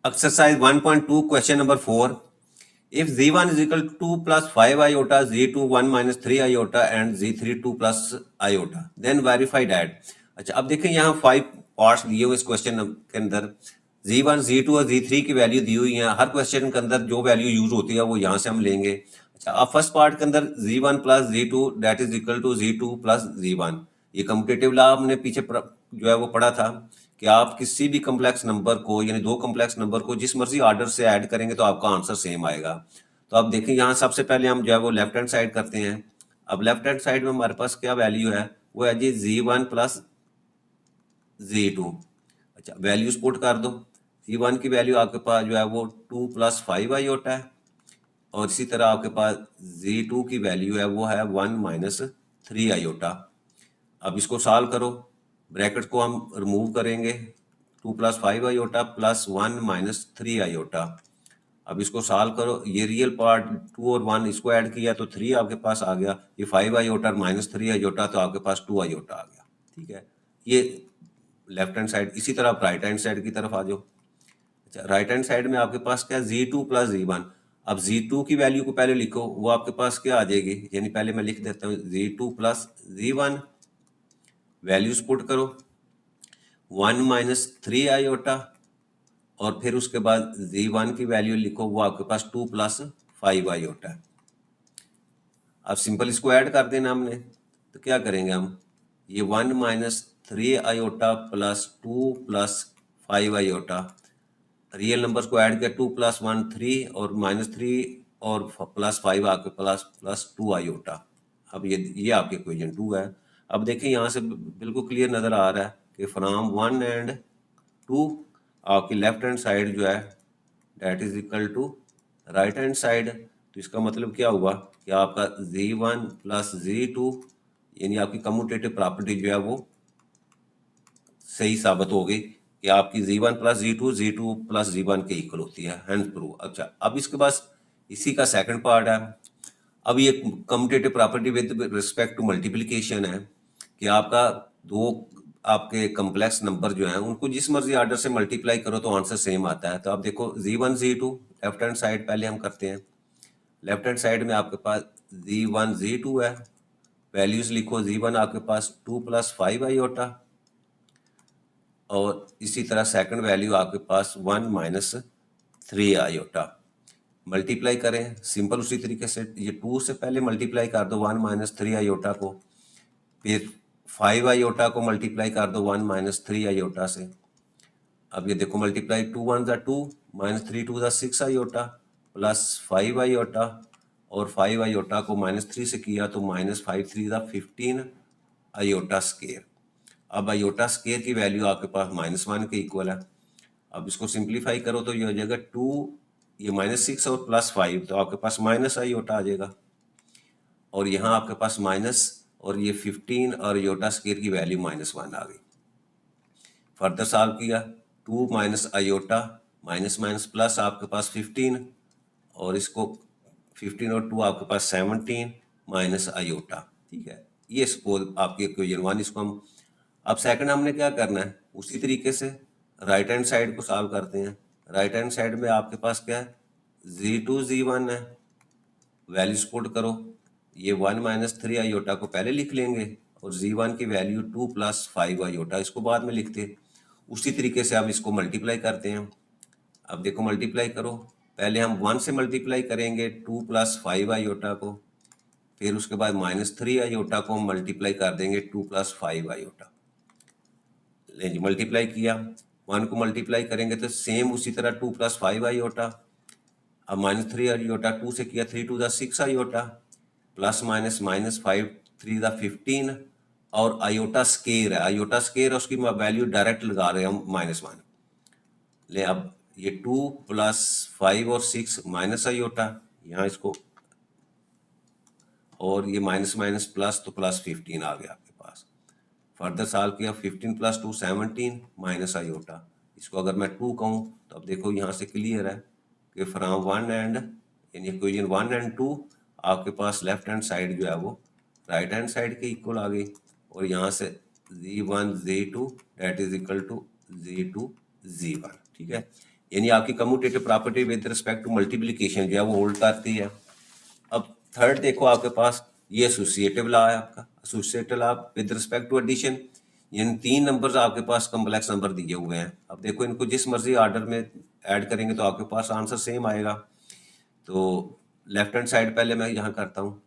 Exercise 1.2 question number 4. If z1 is equal to 2 plus 5 iota, z2 1 minus 3 iota and z3 2 plus iota, then verify that. अच्छा, अब देखें यहाँ 5 parts दिए हुए इस क्वेश्चन के अंदर z1, z2 और z3 की वैल्यू दी हुई है। हर क्वेश्चन के अंदर जो वैल्यू यूज होती है वो यहाँ से हम लेंगे। अच्छा, अब फर्स्ट पार्ट के अंदर z1 plus z2 that is equal to z2 plus z1। ये कम्पिटेटिव लॉ हमने पीछे जो है वो पढ़ा था कि आप किसी भी कम्प्लेक्स नंबर को यानी दो कम्प्लेक्स नंबर को जिस मर्जी ऑर्डर से ऐड करेंगे तो आपका आंसर सेम आएगा। तो आप देखें यहाँ सबसे पहले हम जो है वो लेफ्ट हैंड साइड करते हैं। अब लेफ्ट हैंड साइड में हमारे पास क्या वैल्यू है, वो है जी z1 प्लस z2। अच्छा, वैल्यूज पुट कर दो। z1 की वैल्यू आपके पास जो है वो 2 प्लस 5 आयोटा है और इसी तरह आपके पास z2 की वैल्यू है वो है 1 माइनस 3 आयोटा। अब इसको सॉल्व करो, ब्रैकेट को हम रिमूव करेंगे, 2 plus 5 iota plus 1 minus 3 iota. अब इसको सॉल्व करो, ये रियल पार्ट 2 और 1 इसको ऐड किया तो 3 आपके पास आ गया, ये 5 आयोटा माइनस 3 आयोटा तो आपके पास 2 आयोटा आ गया। ठीक है, ये लेफ्ट हैंड साइड। इसी तरह आप राइट हैंड साइड की तरफ आ जाओ। अच्छा, राइट हैंड साइड में आपके पास क्या, z2 प्लस z1। अब z2 की वैल्यू को पहले लिखो, वो आपके पास क्या आ जाएगी, यानी पहले मैं लिख देता हूँ z2 plus z1, values put करो, 1 माइनस 3 आयोटा और फिर उसके बाद z1 की वैल्यू लिखो, वो आपके पास 2 प्लस 5 आयोटा है। अब सिंपल इसको ऐड कर देना हमने, तो क्या करेंगे हम, ये 1 minus 3 iota plus 2 plus 5 iota, real numbers को ऐड किया, 2 प्लस 1 3 और माइनस 3 और प्लस 5 आपके प्लस प्लस 2 आयोटा। अब ये आपके इक्वेशन 2 है। अब देखिए यहाँ से बिल्कुल क्लियर नज़र आ रहा है कि फ्रॉम 1 एंड 2 आपकी लेफ्ट हैंड साइड जो है that is equal to right hand side. तो इसका मतलब क्या हुआ कि आपका z1 प्लस z2 यानी आपकी कम्यूटेटिव प्रॉपर्टी जो है वो सही साबित हो गई कि आपकी z1 plus z2 plus z1 के इक्वल होती है, हैंस प्रूव। अच्छा, अब इसके पास इसी का सेकंड पार्ट है। अब ये commutative property with respect to multiplication है कि आपका दो आपके कम्प्लेक्स नंबर जो हैं उनको जिस मर्जी ऑर्डर से मल्टीप्लाई करो तो आंसर सेम आता है। तो आप देखो z1 z2, left hand side पहले हम करते हैं। लेफ्ट हैंड साइड में आपके पास z1 z2 है, वैल्यूज लिखो, z1 आपके पास 2 प्लस 5 आयोटा और इसी तरह सेकंड वैल्यू आपके पास 1 माइनस 3 आयोटा। मल्टीप्लाई करें सिंपल उसी तरीके से, ये 2 से पहले मल्टीप्लाई कर दो 1 माइनस 3 आयोटा को, फिर 5 आयोटा को मल्टीप्लाई कर दो 1 माइनस 3 आयोटा से। अब ये देखो मल्टीप्लाई 2 1 ज़ा 2 माइनस 3 2 ज़ा 6 आयोटा प्लस 5 आयोटा और 5 आयोटा को माइनस 3 से किया तो माइनस 5 3 ज़ा 15 आयोटा स्केयर। अब आयोटा स्केयर की वैल्यू आपके पास -1 के इक्वल है। अब इसको सिंप्लीफाई करो तो ये हो जाएगा 2, ये -6 और प्लस 5 तो आपके पास माइनस आयोटा आ जाएगा और यहाँ आपके पास माइनस और ये 15 और आयोटा स्केयर की वैल्यू -1 आ गई। फर्दर सॉल्व किया, 2 minus iota minus minus plus आपके पास 15 और इसको 15 और 2 आपके पास 17 माइनस आयोटा। ठीक है, ये सपोज आपकी इक्वेशन 1। इसको हम अब सेकंड हमने क्या करना है, उसी तरीके से राइट हैंड साइड को सॉल्व करते हैं। राइट हैंड साइड में आपके पास क्या है, z2 z1 है, वैल्यूज पुट करो, ये 1 माइनस 3 आयोटा को पहले लिख लेंगे और z1 की वैल्यू 2 प्लस 5 आयोटा इसको बाद में लिखते। उसी तरीके से आप इसको मल्टीप्लाई करते हैं। अब देखो मल्टीप्लाई करो, पहले हम 1 से मल्टीप्लाई करेंगे 2 प्लस 5 आयोटा को, फिर उसके बाद -3 आयोटा को हम मल्टीप्लाई कर देंगे 2 प्लस 5 आयोटा। मल्टीप्लाई किया, 1 को मल्टीप्लाई करेंगे तो सेम उसी तरह 2 प्लस 5 आयोटा। अब -3 आयोटा 2 से किया, 3 2 ज़ा 6 आयोटा प्लस माइनस -5 3 ज़ा 15 और आयोटा स्केयर है, आयोटा स्केयर है उसकी वैल्यू डायरेक्ट लगा रहे हैं हम -1 ले। अब ये 2 प्लस 5 और 6 माइनस आयोटा यहाँ इसको और ये माइनस माइनस प्लस तो प्लस 15 आ गया आपके पास। फर्दर सॉल्व किया, 15 प्लस 2 17 माइनस आयोटा। इसको अगर मैं 2 कहूँ तो अब देखो यहाँ से क्लियर है कि फ्रॉम 1 एंड यानी इक्वेशन 1 एंड 2 आपके पास लेफ्ट हैंड साइड जो है वो राइट हैंड साइड के इक्वल आ गई और यहाँ से z1 z2 that is equal to z2 z1। ठीक है, यानी आपकी commutative property with respect to multiplication जो है वो होल्ड करती है। अब थर्ड देखो आपके पास ये एसोसिएटिव लॉ है आपका, associative law with respect to addition, यानी 3 नंबर्स आपके पास कॉम्प्लेक्स नंबर दिए हुए हैं। अब देखो इनको जिस मर्जी ऑर्डर में ऐड करेंगे तो आपके पास आंसर सेम आएगा। तो लेफ्ट हैंड साइड पहले मैं यहाँ करता हूँ।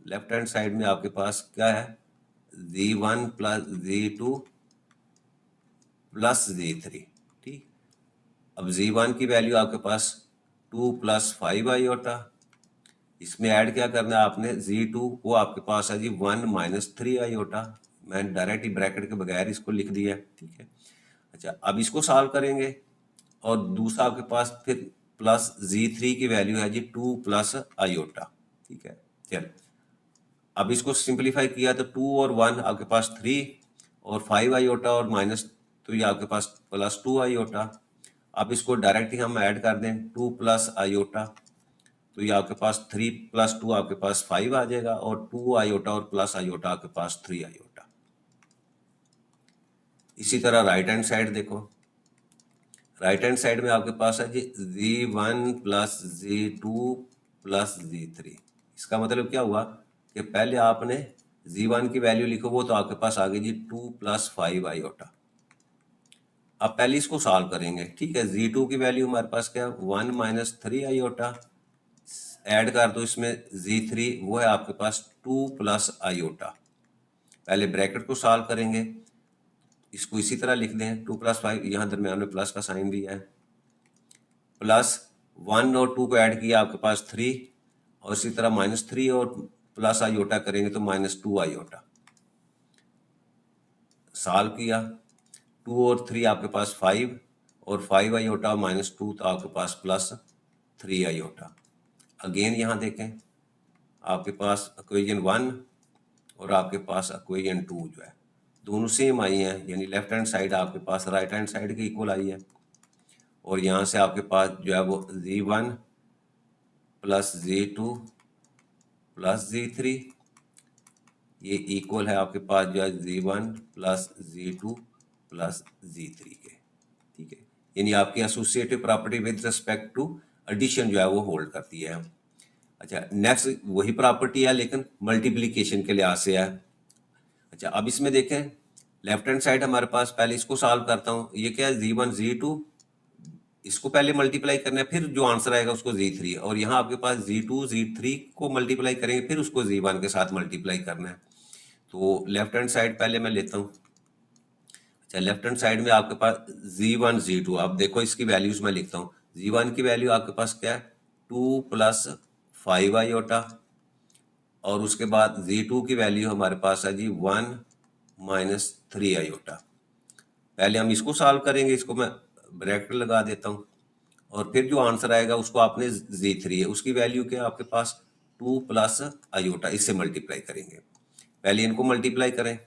लेफ्ट हैंड साइड में आपके पास क्या है, z1 plus z2 plus z3, ठीक। अब z1 की वैल्यू आपके पास 2 प्लस 5 आयोटा, इसमें ऐड क्या करना है आपने, z2 वो आपके पास है जी 1 माइनस 3 आयोटा, मैंने डायरेक्ट ही ब्रैकेट के बगैर इसको लिख दिया, ठीक है। अच्छा अब इसको सॉल्व करेंगे और दूसरा आपके पास फिर प्लस z3 की वैल्यू है जी 2 प्लस आयोटा, ठीक है। चल अब इसको सिंप्लीफाई किया तो 2 और 1 आपके पास 3 और 5 आयोटा और माइनस, तो ये आपके पास प्लस 2 आयोटा। अब इसको डायरेक्ट ही हम ऐड कर दें 2 प्लस आयोटा, तो ये आपके पास 3 प्लस 2 आपके पास 5 आ जाएगा और 2 आयोटा और प्लस आयोटा आपके पास 3 आयोटा। इसी तरह राइट हैंड साइड देखो, राइट हैंड साइड में आपके पास है जी z1 plus z2 plus z3। इसका मतलब क्या हुआ कि पहले आपने z1 की वैल्यू लिखो, वो तो आपके पास आ गई जी 2 प्लस 5 आयोटा। अब पहले इसको सॉल्व करेंगे, ठीक है। z2 की वैल्यू हमारे पास क्या, 1 माइनस 3 आयोटा, ऐड कर दो इसमें z3, वो है आपके पास 2 प्लस आयोटा। पहले ब्रैकेट को सॉल्व करेंगे, इसको इसी तरह लिख दें 2 प्लस 5, यहाँ दरम्यान में प्लस का साइन भी है, प्लस 1 और 2 को ऐड किया आपके पास 3, और इसी तरह माइनस 3 और प्लस आयोटा करेंगे तो माइनस 2 आयोटा। सॉल्व किया 2 और 3 आपके पास 5 और 5 आयोटा माइनस 2 तो आपके पास प्लस 3 आयोटा। अगेन यहाँ देखें आपके पास इक्वेशन 1 और आपके पास इक्वेशन 2 जो है दोनों सेम आई हैं, यानी लेफ्ट हैंड साइड आपके पास राइट हैंड साइड के इक्वल आई है। और यहाँ से आपके पास जो है वो z1 plus z2 plus z3, ये इक्वल है आपके पास जो है z1 plus z2 plus z3 के, ठीक है। यानी आपकी associative property with respect to addition जो है वो होल्ड करती है। अच्छा नेक्स्ट वही प्रॉपर्टी है लेकिन मल्टीप्लिकेशन के लिहाज से है। अच्छा अब इसमें देखें लेफ्ट हैंड साइड हमारे पास, पहले इसको सॉल्व करता हूँ, ये क्या है z1 z2, इसको पहले मल्टीप्लाई करना है, फिर जो आंसर आएगा उसको z3, और यहाँ आपके पास z2 z3 को मल्टीप्लाई करेंगे, फिर उसको z1 के साथ मल्टीप्लाई करना है। तो लेफ्ट हैंड साइड पहले मैं लेता हूँ। अच्छा लेफ्ट हैंड साइड में आपके पास z1 z2, अब देखो इसकी वैल्यूज मैं लिखता हूँ। z1 की वैल्यू आपके पास क्या है 2 प्लस 5 आयोटा, और उसके बाद z2 की वैल्यू हमारे पास है जी 1 माइनस 3 आयोटा। पहले हम इसको सॉल्व करेंगे, इसको मैं ब्रैकेट लगा देता हूँ, और फिर जो आंसर आएगा उसको आपने z3 है उसकी वैल्यू क्या आपके पास 2 प्लस आयोटा, इससे मल्टीप्लाई करेंगे। पहले इनको मल्टीप्लाई करें,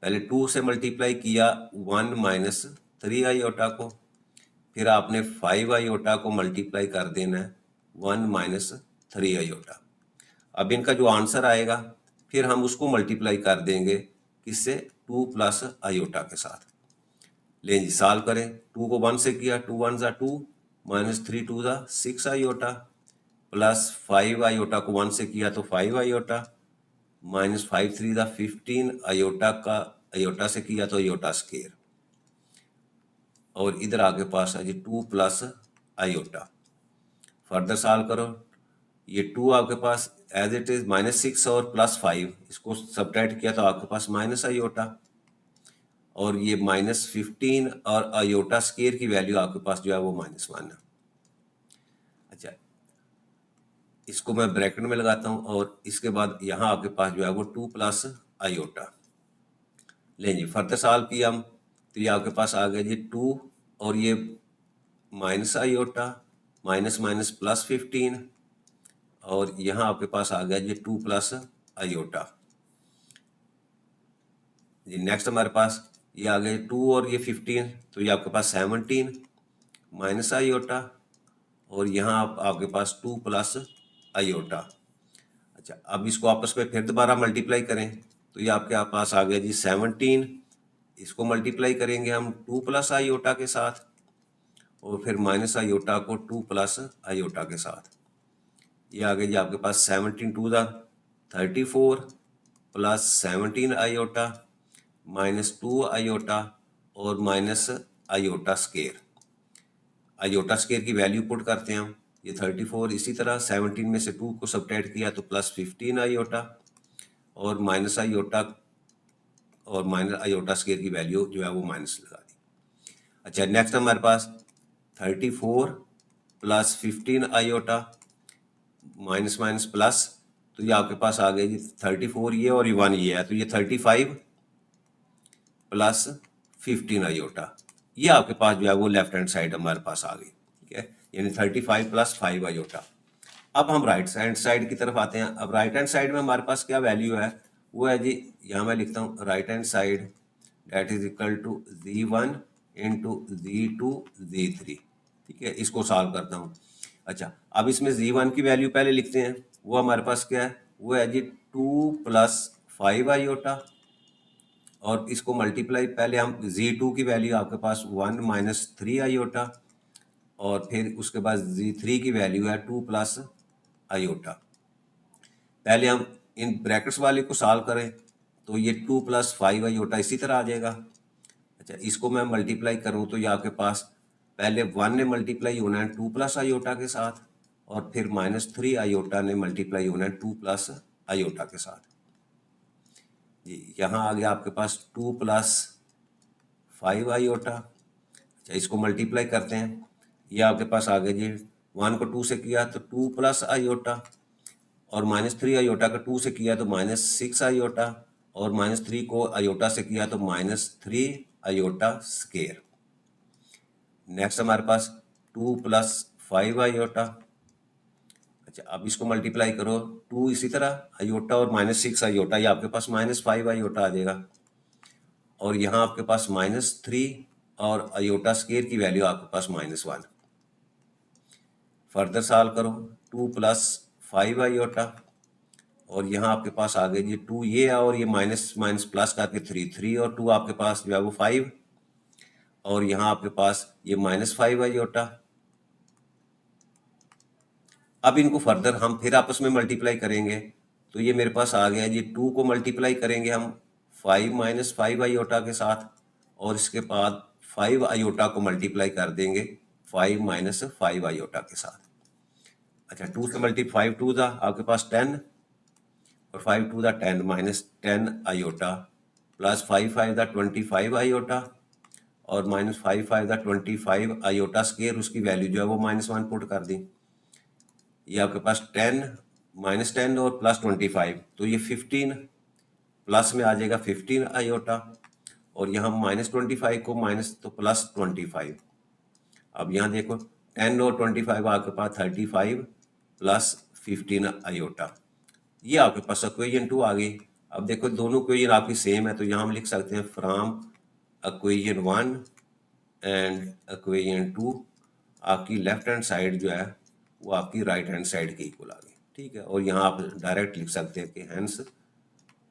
पहले 2 से मल्टीप्लाई किया 1 माइनस 3 आयोटा को, फिर आपने 5 आयोटा को मल्टीप्लाई कर देना है 1 माइनस 3 आयोटा। अब इनका जो आंसर आएगा फिर हम उसको मल्टीप्लाई कर देंगे किससे, 2 प्लस आयोटा के साथ। ले जी सॉल्व करें, 2 को 1 से किया 2 1 ज़ा 2 माइनस 3 2 ज़ा 6 आयोटा, प्लस 5 आयोटा को 1 से किया तो 5 आयोटा, माइनस 5 3 ज़ा 15 आयोटा का आयोटा से किया तो आयोटा स्केयर, और इधर आपके पास है जी 2 प्लस आयोटा। फर्दर सॉल्व करो, ये 2 आपके पास एज इट इज माइनस 6 और प्लस 5, इसको सब्ट्रैक्ट किया तो आपके पास माइनस आयोटा, और ये माइनस 15 और आयोटा स्केयर की वैल्यू आपके पास जो है वो -1 है। अच्छा इसको मैं ब्रैकेट में लगाता हूँ, और इसके बाद यहाँ आपके पास जो है वो 2 प्लस आयोटा। लें जी फर्दर सॉल्व किया हम तो ये आपके पास आ गया जी 2 और ये minus iota, minus minus plus 15, और यहाँ आपके पास आ गया जी 2 प्लस आयोटा जी। नेक्स्ट हमारे पास ये आ गए 2 और ये 15, तो ये आपके पास 17 माइनस आयोटा, और यहाँ आपके पास 2 प्लस आयोटा। अच्छा अब इसको आपस में फिर दोबारा मल्टीप्लाई करें तो ये आपके पास आ गया जी 17, इसको मल्टीप्लाई करेंगे हम 2 प्लस आयोटा के साथ, और फिर माइनस आयोटा को 2 प्लस आयोटा के साथ। ये आ गई जी आपके पास 17 to the 34 plus 17 iota minus 2 iota और minus iota square. Iota square की वैल्यू पुट करते हैं हम, ये 34, इसी तरह 17 में से 2 को सबट्रैक्ट किया तो प्लस 15 आयोटा और माइनस आयोटा और माइनस आयोटा स्केयर की वैल्यू जो है वो माइनस लगा दी। अच्छा, नेक्स्ट हमारे पास 34 plus 15 iota minus minus plus, तो ये आपके पास आ गया जी 34 ये और ये 1 ये है, तो ये 35 प्लस 15 आयोटा, ये आपके पास जो है वो लेफ्ट हैंड साइड हमारे पास आ गई। ठीक है, यानी 35 प्लस 5 आयोटा। अब हम राइट हैंड साइड की तरफ आते हैं। अब राइट हैंड साइड में हमारे पास क्या वैल्यू है, वो है जी, यहाँ मैं लिखता हूँ right hand side that is equal to z1 into z2 z3। ठीक है, इसको सॉल्व करता हूँ। अच्छा, अब इसमें z1 की वैल्यू पहले लिखते हैं, वो हमारे पास क्या है, वो है जी 2 प्लस 5 आयोटा और इसको मल्टीप्लाई, पहले हम z2 की वैल्यू आपके पास 1 माइनस 3 आयोटा और फिर उसके बाद z3 की वैल्यू है 2 प्लस आयोटा। पहले हम इन ब्रैकेट्स वाले को सॉल्व करें तो ये 2 प्लस 5 आयोटा इसी तरह आ जाएगा। अच्छा, इसको मैं मल्टीप्लाई करूं तो ये आपके पास पहले 1 ने मल्टीप्लाई होना है 2 प्लस आयोटा के साथ और फिर माइनस 3 आयोटा ने मल्टीप्लाई होना है 2 प्लस आयोटा के साथ। जी, यहाँ आ गया आपके पास 2 प्लस 5 आयोटा। अच्छा, इसको मल्टीप्लाई करते हैं, ये आपके पास आ गया जी 1 को 2 से किया तो 2 प्लस आयोटा और माइनस 3 आयोटा का 2 से किया तो माइनस 6 आयोटा और माइनस 3 को आयोटा से किया तो माइनस 3 आयोटा स्केयर। नेक्स्ट हमारे पास 2 प्लस 5 आयोटा। अच्छा, अब इसको मल्टीप्लाई करो 2 इसी तरह आयोटा और माइनस 6 आयोटा, ये आपके पास माइनस 5 आयोटा आ जाएगा और यहाँ आपके पास माइनस 3 और आयोटा स्केयर की वैल्यू आपके पास माइनस 1। फर्दर सॉल्व करो 2 प्लस 5 आयोटा और यहाँ आपके पास आ गए जी 2 ये है और ये माइनस माइनस प्लस करके 3 और 2 आपके पास जो है वो 5 और यहाँ आपके पास ये माइनस 5 आयोटा। अब इनको फर्दर हम फिर आपस में मल्टीप्लाई करेंगे तो ये मेरे पास आ गया जी 2 को मल्टीप्लाई करेंगे हम 5 माइनस 5 आयोटा के साथ और इसके बाद 5 आयोटा को मल्टीप्लाई कर देंगे 5 माइनस 5 आयोटा के साथ। अच्छा, 2 से मल्टीप्लाई 5 टू द आपके पास 10 और 5 to the 10 minus 10 iota plus 5 5 the 25 iota और माइनस 5 5 द 25 आयोटा स्केयर, उसकी वैल्यू जो है वो माइनस 1 पुट कर दी। ये आपके पास 10 माइनस 10 और प्लस 25 तो ये 15 प्लस में आ जाएगा 15 आयोटा और यहाँ माइनस 25 को माइनस तो प्लस 25। अब यहाँ देखो 10 और 25 आपके पास 35 प्लस 15 आयोटा, ये आपके पास इक्वेशन 2 आ गई। अब देखो दोनों इक्वेशन आपकी सेम है तो यहाँ हम लिख सकते हैं फ्रॉम इक्वेशन 1 एंड इक्वेशन 2 आपकी लेफ्ट हैंड साइड जो है वो आपकी राइट हैंड साइड के इक्वल आ गई। ठीक है, और यहाँ आप डायरेक्ट लिख सकते हैं कि हेंस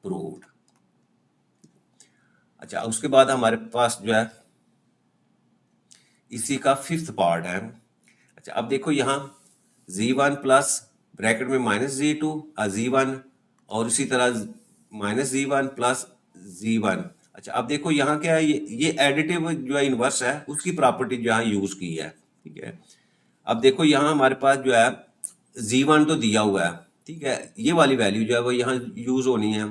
प्रूव्ड। अच्छा, उसके बाद हमारे पास जो है इसी का 5th पार्ट है। अच्छा, अब देखो यहाँ z1 प्लस ब्रैकेट में माइनस z2 z1 और इसी तरह माइनस z1 प्लस z1। अच्छा, अब देखो यहाँ क्या है, ये एडिटिव जो है इनवर्स है उसकी प्रॉपर्टी जो यहाँ यूज की है। ठीक है, अब देखो यहाँ हमारे पास जो है z1 तो दिया हुआ है, ठीक है, ये वाली वैल्यू जो है वो यहाँ यूज होनी है।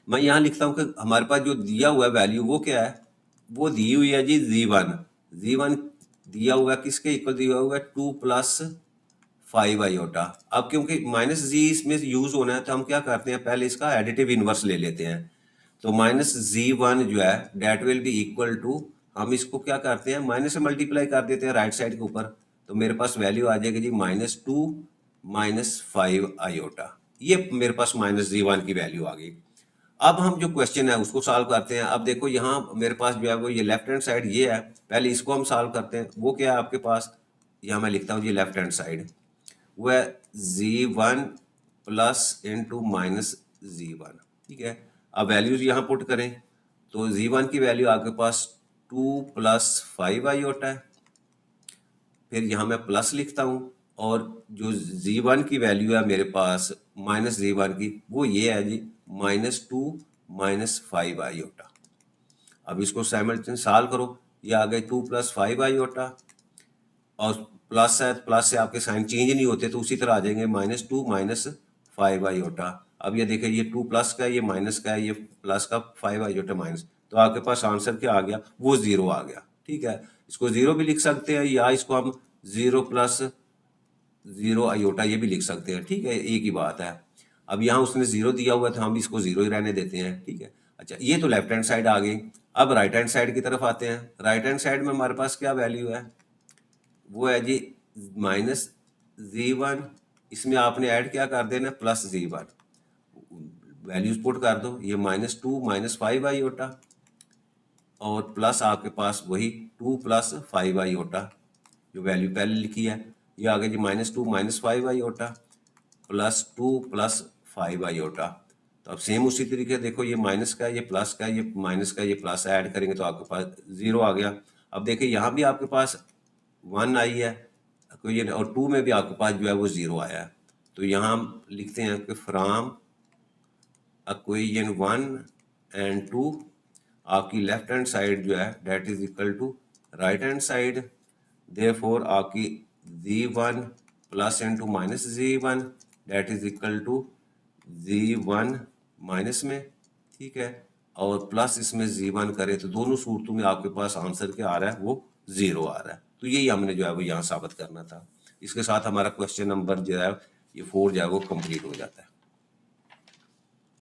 मैं यहाँ लिखता हूँ कि हमारे पास जो दिया हुआ है वैल्यू वो क्या है, वो दी हुई है जी z1 दिया हुआ है, किसके इक्वल दिया हुआ है 2 प्लस 5 आयोटा। अब क्योंकि माइनस जी इसमें यूज होना है तो हम क्या करते हैं, पहले इसका एडिटिव इनवर्स ले लेते हैं। तो माइनस z1 जो है that will be equal to, हम इसको क्या करते हैं माइनस से मल्टीप्लाई कर देते हैं राइट साइड के ऊपर, तो मेरे पास वैल्यू आ जाएगी जी -2 माइनस 5 आयोटा। ये मेरे पास माइनस z1 की वैल्यू आ गई। अब हम जो क्वेश्चन है उसको सॉल्व करते हैं। अब देखो यहाँ मेरे पास जो है वो ये लेफ्ट हैंड साइड ये है, पहले इसको हम सॉल्व करते हैं। वो क्या है आपके पास, यहाँ मैं लिखता हूँ ये लेफ्ट हैंड साइड वो है z1 plus into minus z1। ठीक है, अब वैल्यूज यहाँ पुट करें तो z1 की वैल्यू आपके पास 2 प्लस 5 आयोटा है फिर यहाँ मैं प्लस लिखता हूँ, और जो z1 की वैल्यू है मेरे पास माइनस z1 की, वो ये है जी -2 -5 आयोटा। अब इसको साइमल्टेनियस सॉल्व करो, ये आ गए 2 + 5 आयोटा, और प्लस है, प्लस से आपके साइन चेंज नहीं होते तो उसी तरह आ जाएंगे -2 -5 आयोटा। अब ये देखिए, ये 2 प्लस का है, ये माइनस का है, ये प्लस का 5 आयोटा माइनस, तो आपके पास आंसर क्या आ गया, वो 0 आ गया। ठीक है, इसको 0 भी लिख सकते हैं, या इसको हम 0 + 0 आयोटा ये भी लिख सकते हैं। ठीक है, एक ही बात है। अब यहाँ उसने 0 दिया हुआ था, हम इसको 0 ही रहने देते हैं। ठीक है, अच्छा, ये तो लेफ्ट हैंड साइड आ गई। अब राइट हैंड साइड की तरफ आते हैं। राइट हैंड साइड में हमारे पास क्या वैल्यू है, वो है जी -z1, इसमें आपने ऐड क्या कर देना, +z1, वैल्यूज पुट कर दो, ये -2 -5 आयोटा, और प्लस आपके पास वही 2 + 5 आयोटा, जो वैल्यू पहले लिखी है, ये आ गया जी -2 -5 आयोटा +2 + 5 आयोटा। तो अब सेम उसी तरीके देखो, ये माइनस का, ये प्लस का, ये माइनस का, ये प्लस ऐड करेंगे तो आपके पास 0 आ गया। अब देखिए यहाँ भी आपके पास 1 आई है, और 2 में भी आपके पास जो है वो 0 आया है। तो यहाँ हम लिखते हैं कि फ्रॉम इक्वेशन 1 and 2 आपकी लेफ्ट हैंड साइड जो है that is equal to right hand side, therefore आपकी z1 plus into minus z1 that is equal to z1 minus में। ठीक है, और प्लस इसमें z1 करें तो दोनों सूरतों में आपके पास आंसर क्या आ रहा है, वो 0 आ रहा है। तो यही हमने जो है वो यहाँ साबित करना था। इसके साथ हमारा क्वेश्चन नंबर जो है ये 4 जो है वो कंप्लीट हो जाता है।